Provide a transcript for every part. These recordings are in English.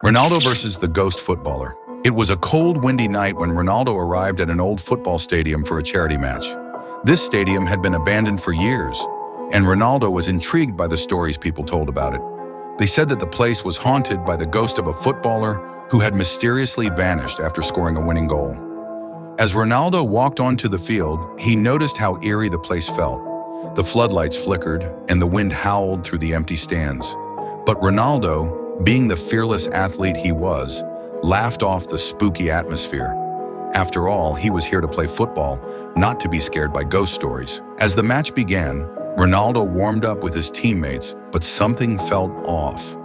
Ronaldo versus the ghost footballer. It was a cold, windy night when Ronaldo arrived at an old football stadium for a charity match. This stadium had been abandoned for years, and Ronaldo was intrigued by the stories people told about it. They said that the place was haunted by the ghost of a footballer who had mysteriously vanished after scoring a winning goal. As Ronaldo walked onto the field, he noticed how eerie the place felt. The floodlights flickered, and the wind howled through the empty stands. But Ronaldo, being the fearless athlete he was, laughed off the spooky atmosphere. After all, he was here to play football, not to be scared by ghost stories. As the match began, Ronaldo warmed up with his teammates, but something felt off.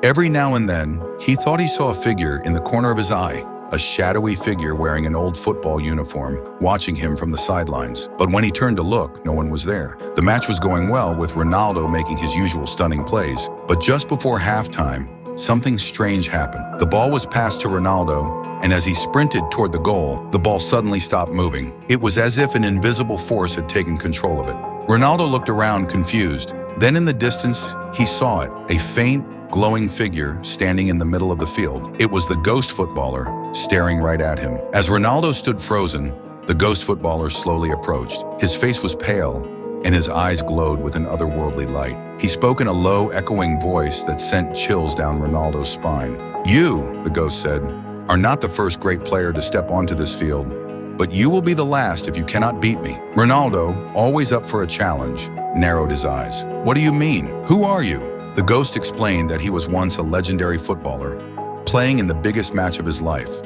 Every now and then, he thought he saw a figure in the corner of his eye, a shadowy figure wearing an old football uniform, watching him from the sidelines. But when he turned to look, no one was there. The match was going well, with Ronaldo making his usual stunning plays. But just before halftime, something strange happened. The ball was passed to Ronaldo, and as he sprinted toward the goal, the ball suddenly stopped moving. It was as if an invisible force had taken control of it. Ronaldo looked around, confused. Then in the distance, he saw it, a faint, glowing figure standing in the middle of the field. It was the ghost footballer, staring right at him. As Ronaldo stood frozen, the ghost footballer slowly approached. His face was pale, and his eyes glowed with an otherworldly light. He spoke in a low, echoing voice that sent chills down Ronaldo's spine. "You," the ghost said, "are not the first great player to step onto this field, but you will be the last if you cannot beat me." Ronaldo, always up for a challenge, narrowed his eyes. "What do you mean? Who are you?" The ghost explained that he was once a legendary footballer, playing in the biggest match of his life.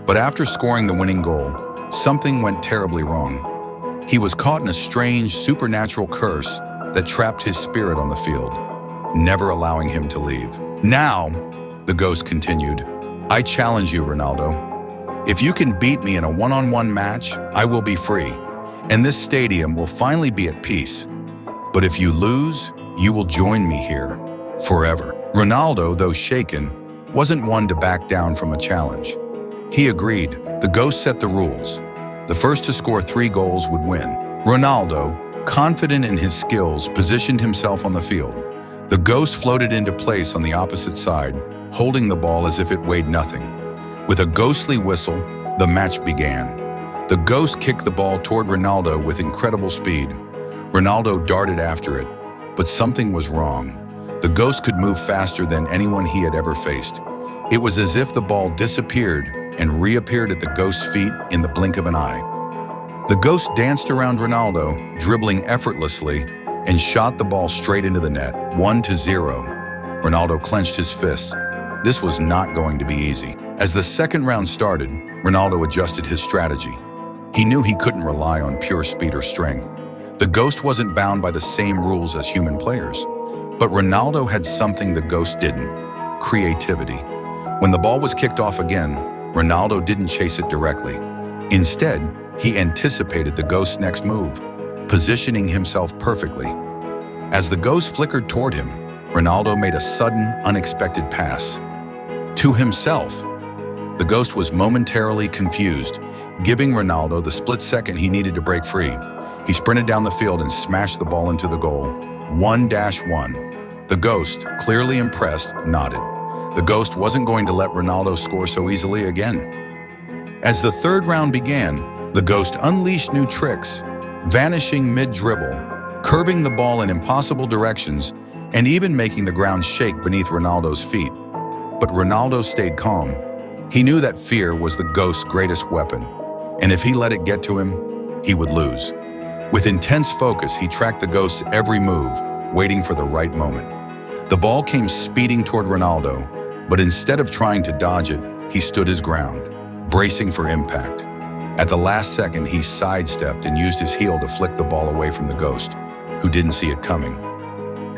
But after scoring the winning goal, something went terribly wrong. He was caught in a strange, supernatural curse that trapped his spirit on the field, never allowing him to leave. "Now," the ghost continued, "I challenge you, Ronaldo. If you can beat me in a one-on-one match, I will be free, and this stadium will finally be at peace. But if you lose, you will join me here, forever." Ronaldo, though shaken, wasn't one to back down from a challenge. He agreed. The ghost set the rules. The first to score 3 goals would win. Ronaldo, confident in his skills, positioned himself on the field. The ghost floated into place on the opposite side, holding the ball as if it weighed nothing. With a ghostly whistle, the match began. The ghost kicked the ball toward Ronaldo with incredible speed. Ronaldo darted after it, but something was wrong. The ghost could move faster than anyone he had ever faced. It was as if the ball disappeared and reappeared at the ghost's feet in the blink of an eye. The ghost danced around Ronaldo, dribbling effortlessly, and shot the ball straight into the net, 1-0. Ronaldo clenched his fists. This was not going to be easy. As the second round started, Ronaldo adjusted his strategy. He knew he couldn't rely on pure speed or strength. The ghost wasn't bound by the same rules as human players. But Ronaldo had something the ghost didn't: creativity. When the ball was kicked off again, Ronaldo didn't chase it directly. Instead, he anticipated the ghost's next move, positioning himself perfectly. As the ghost flickered toward him, Ronaldo made a sudden, unexpected pass. To himself. The ghost was momentarily confused, giving Ronaldo the split second he needed to break free. He sprinted down the field and smashed the ball into the goal. 1-1. The ghost, clearly impressed, nodded. The ghost wasn't going to let Ronaldo score so easily again. As the third round began, the ghost unleashed new tricks, vanishing mid-dribble, curving the ball in impossible directions, and even making the ground shake beneath Ronaldo's feet. But Ronaldo stayed calm. He knew that fear was the ghost's greatest weapon, and if he let it get to him, he would lose. With intense focus, he tracked the ghost's every move, waiting for the right moment. The ball came speeding toward Ronaldo, but instead of trying to dodge it, he stood his ground, bracing for impact. At the last second, he sidestepped and used his heel to flick the ball away from the ghost, who didn't see it coming.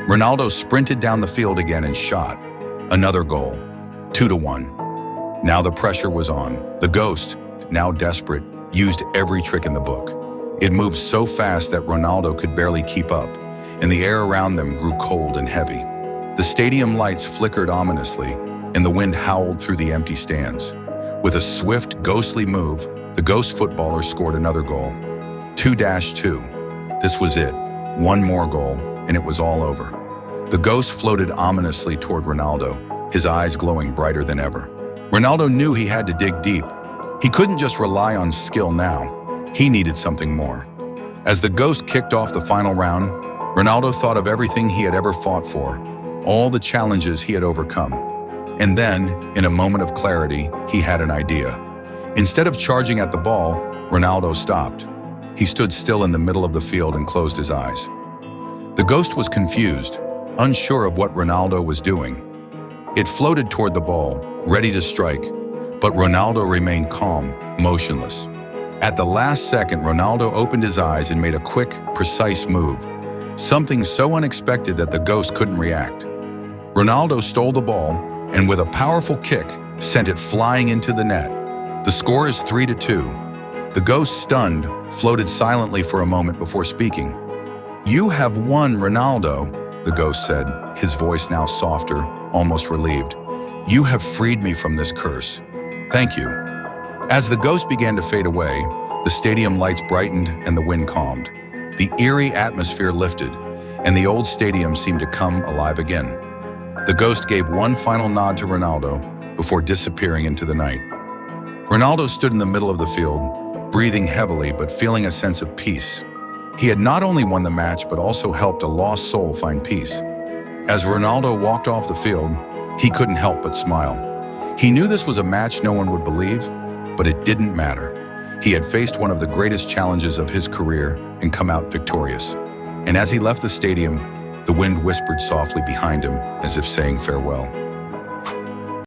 Ronaldo sprinted down the field again and shot. Another goal, 2-1. Now the pressure was on. The ghost, now desperate, used every trick in the book. It moved so fast that Ronaldo could barely keep up, and the air around them grew cold and heavy. The stadium lights flickered ominously, and the wind howled through the empty stands. With a swift, ghostly move, the ghost footballer scored another goal. 2-2. This was it. One more goal, and it was all over. The ghost floated ominously toward Ronaldo, his eyes glowing brighter than ever. Ronaldo knew he had to dig deep. He couldn't just rely on skill now. He needed something more. As the ghost kicked off the final round, Ronaldo thought of everything he had ever fought for, all the challenges he had overcome. And then, in a moment of clarity, he had an idea. Instead of charging at the ball, Ronaldo stopped. He stood still in the middle of the field and closed his eyes. The ghost was confused, unsure of what Ronaldo was doing. It floated toward the ball, ready to strike, but Ronaldo remained calm, motionless. At the last second, Ronaldo opened his eyes and made a quick, precise move, something so unexpected that the ghost couldn't react. Ronaldo stole the ball and with a powerful kick, sent it flying into the net. The score is 3-2. The ghost, stunned, floated silently for a moment before speaking. "You have won, Ronaldo," the ghost said, his voice now softer, almost relieved. "You have freed me from this curse. Thank you." As the ghost began to fade away, the stadium lights brightened and the wind calmed. The eerie atmosphere lifted, and the old stadium seemed to come alive again. The ghost gave one final nod to Ronaldo before disappearing into the night. Ronaldo stood in the middle of the field, breathing heavily but feeling a sense of peace. He had not only won the match but also helped a lost soul find peace. As Ronaldo walked off the field, he couldn't help but smile. He knew this was a match no one would believe, but it didn't matter. He had faced one of the greatest challenges of his career and come out victorious. And as he left the stadium, the wind whispered softly behind him as if saying farewell.